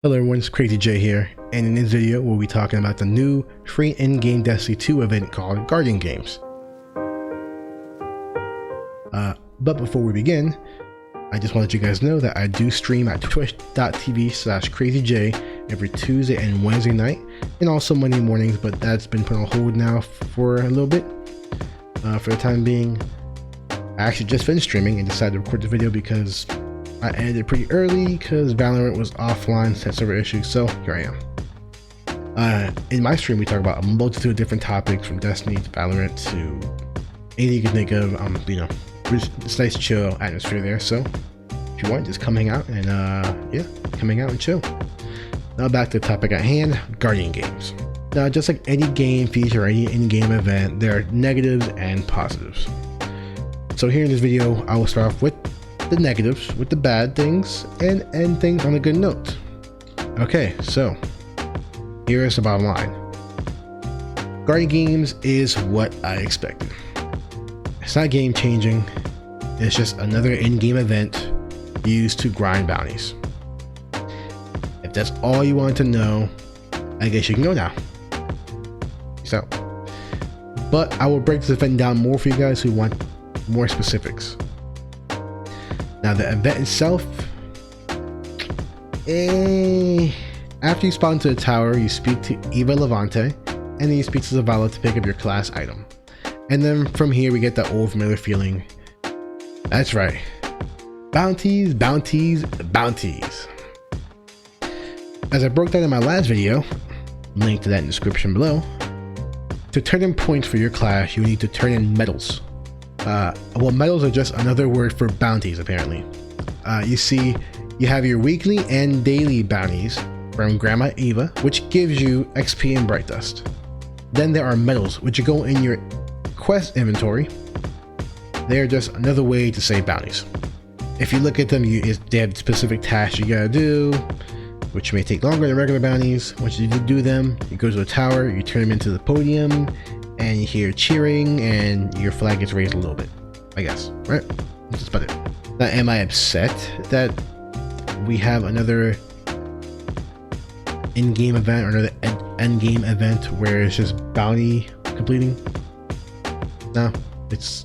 Hello everyone, it's Crazy J here, and in this video we'll be talking about the new free in-game Destiny 2 event called Guardian Games. But before we begin, I just want to let you guys know that I do stream at twitch.tv/crazyj every Tuesday and Wednesday night, and also Monday mornings, but that's been put on hold now for a little bit. For the time being, I actually just finished streaming and decided to record the video because I ended it pretty early because Valorant was offline, had server issues, so here I am. In my stream, we talk about a multitude of different topics from Destiny to Valorant to anything you can think of. It's nice chill atmosphere there, so if you want, just come hang out and come hang out and chill. Now back to the topic at hand, Guardian Games. Now, just like any game feature or any in-game event, there are negatives and positives. So here in this video, I will start off with the negatives, with the bad things, and end things on a good note. Okay, so here is the bottom line. Guardian Games is what I expected. It's not game changing, it's just another in-game event used to grind bounties. If that's all you want to know, I guess you can go now. So, but I will break this event down more for you guys who want more specifics. Now the event itself, after you spawn to the tower, you speak to Eva Levante, and then you speak to Zavala to pick up your class item. And then from here we get that old familiar feeling. That's right, bounties, bounties, bounties. As I broke down in my last video, link to that in the description below, to turn in points for your class, you need to turn in medals. Well, medals are just another word for bounties, apparently. You see, you have your weekly and daily bounties from Grandma Eva, which gives you XP and Bright Dust. Then there are medals, which go in your quest inventory. They are just another way to say bounties. If you look at them, they have specific tasks you gotta do, which may take longer than regular bounties. Once you do them, you go to the tower, you turn them into the podium, and you hear cheering and your flag gets raised a little bit, I guess, right? That's about it. Now, am I upset that we have another in-game event or another end-game event where it's just bounty completing? No, it's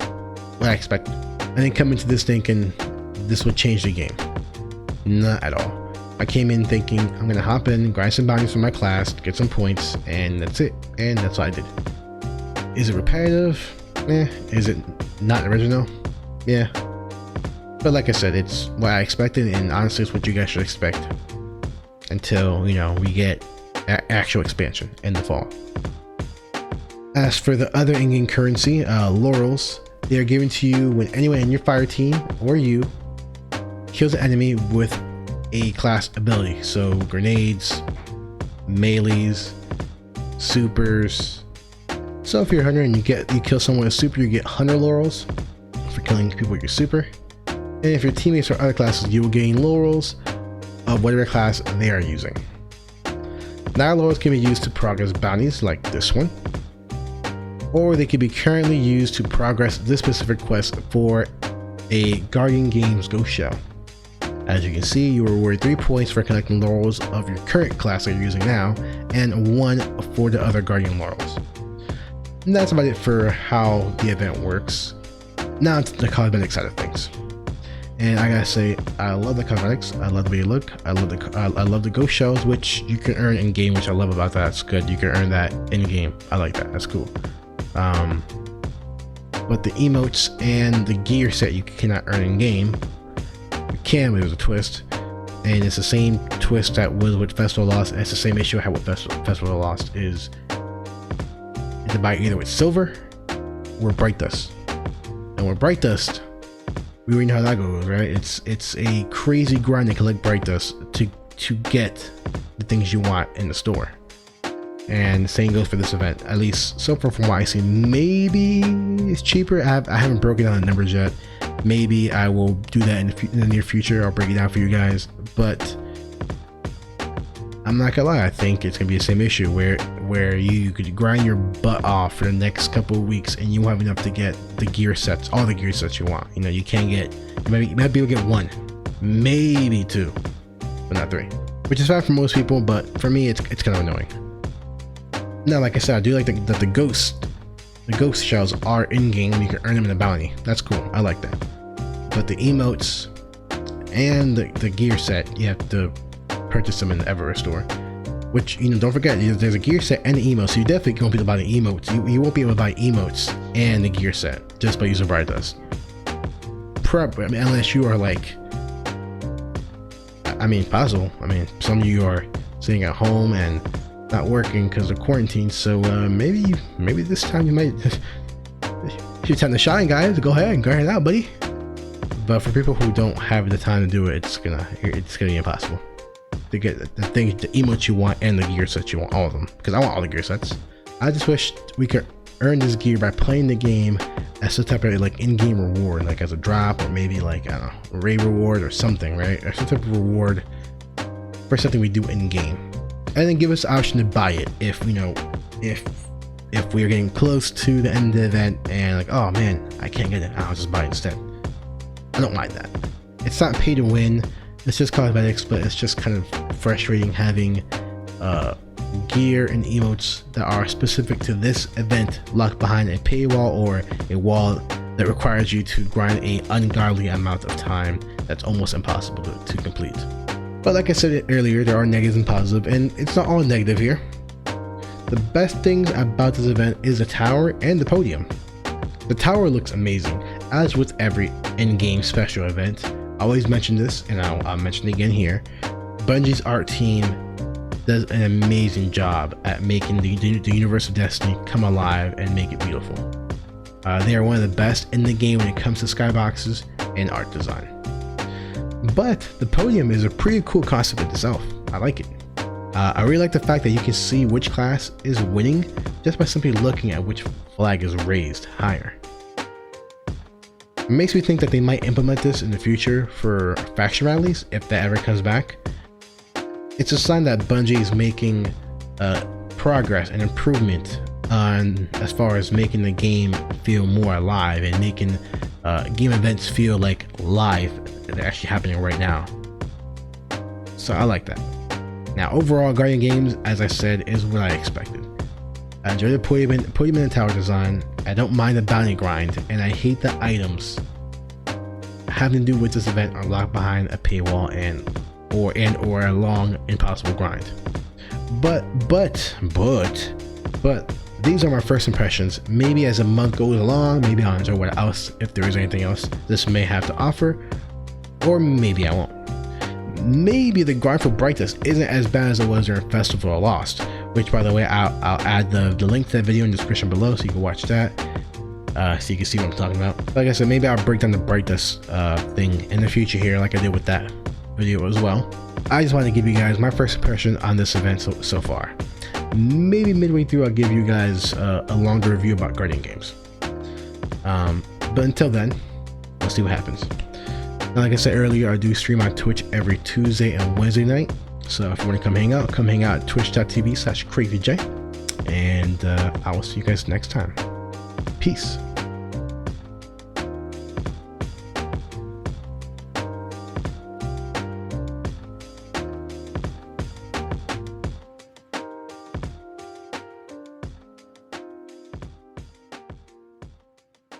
what I expected. I didn't come into this thinking this would change the game. Not at all. I came in thinking I'm gonna hop in, grind some bounties for my class, get some points, and that's it. And that's what I did. Is it repetitive? Is it not original? Yeah. But like I said, it's what I expected, and honestly it's what you guys should expect until, you know, we get actual expansion in the fall. As for the other in-game currency, laurels, they are given to you when anyone in your fire team or you kills an enemy with a class ability. So grenades, melees, supers. So if you're a hunter and you kill someone with super, you get hunter laurels for killing people with your super. And if your teammates are other classes, you will gain laurels of whatever class they are using. Now laurels can be used to progress bounties like this one, or they can be currently used to progress this specific quest for a Guardian Games Ghost Shell. As you can see, you are rewarded 3 points for collecting laurels of your current class that you're using now, and 1 for the other Guardian laurels. And that's about it for how the event works. Now to the cosmetic side of things. And I gotta say, I love the cosmetics. I love the way they look. I love the ghost shells, which you can earn in game, which I love about that. It's good. You can earn that in game. I like that. That's cool. But the emotes and the gear set you cannot earn in game. You can, but there's a twist. And it's the same twist that was with Festival Lost. And it's the same issue I had with Festival Lost is to buy either with silver or Bright Dust. And with Bright Dust, we already know how that goes, right? It's a crazy grind to collect Bright Dust to get the things you want in the store. And the same goes for this event, at least so far from what I see. Maybe it's cheaper. I haven't broken down the numbers yet. Maybe I will do that in the near future. I'll break it down for you guys, but I'm not gonna lie, I think it's gonna be the same issue where you could grind your butt off for the next couple of weeks and you won't have enough to get the gear sets, all the gear sets you want. You know, you might be able to get 1, maybe 2, but not 3. which is fine for most people, but for me, it's kind of annoying. Now, like I said, I do like that the ghost shells are in-game. You can earn them in a bounty. That's cool. I like that. But the emotes and the gear set, you have to purchase them in the Everest store. Which, you know, don't forget, there's a gear set and the emotes, so you definitely won't be able to buy the emotes. You won't be able to buy emotes and the gear set just by using Bright Dust. I mean, unless you are like, I mean, possible. I mean, some of you are sitting at home and not working because of quarantine, so maybe this time you might. It's your time to shine, guys. Go ahead out, buddy. But for people who don't have the time to do it, it's gonna be impossible to get the emotes you want and the gear sets you want, all of them. Because I want all the gear sets. I just wish we could earn this gear by playing the game as some type of like in-game reward, like as a drop, or maybe like, I don't know, a raid reward or something, right? Or some type of reward for something we do in-game. And then give us the option to buy it if, you know, if we are getting close to the end of the event and like, oh man, I can't get it, I'll just buy it instead. I don't mind that. It's not pay to win, it's just cosmetics, but it's just kind of frustrating having gear and emotes that are specific to this event locked behind a paywall or a wall that requires you to grind an ungodly amount of time that's almost impossible to complete. But like I said earlier, there are negatives and positives, and it's not all negative here. The best things about this event is the tower and the podium. The tower looks amazing, as with every in-game special event. I always mention this, and I'll mention it again here. Bungie's art team does an amazing job at making the universe of Destiny come alive and make it beautiful. They are one of the best in the game when it comes to skyboxes and art design. But the podium is a pretty cool concept in itself. I like it. I really like the fact that you can see which class is winning just by simply looking at which flag is raised higher. It makes me think that they might implement this in the future for faction rallies if that ever comes back. It's a sign that Bungie is making progress and improvement on as far as making the game feel more alive and making game events feel like live. They're actually happening right now. So I like that. Now overall, Guardian Games, as I said, is what I expected. I enjoy the podium and the tower design. I don't mind the bounty grind, and I hate the items having to do with this event are locked behind a paywall or a long impossible grind. But these are my first impressions. Maybe as a month goes along, maybe I'll enjoy what else, if there is anything else this may have to offer, or maybe I won't. Maybe the grind for Bright Dust isn't as bad as it was during Festival of Lost, which, by the way, I'll add the link to that video in the description below so you can watch that, so you can see what I'm talking about. Like I said, maybe I'll break down the Bright Dust thing in the future here, like I did with that video as well. I just wanted to give you guys my first impression on this event so far. Maybe midway through I'll give you guys a longer review about Guardian Games. But until then, we'll see what happens. Now, like I said earlier, I do stream on Twitch every Tuesday and Wednesday night. So if you want to come hang out at twitch.tv/crazyj. And I will see you guys next time. Peace.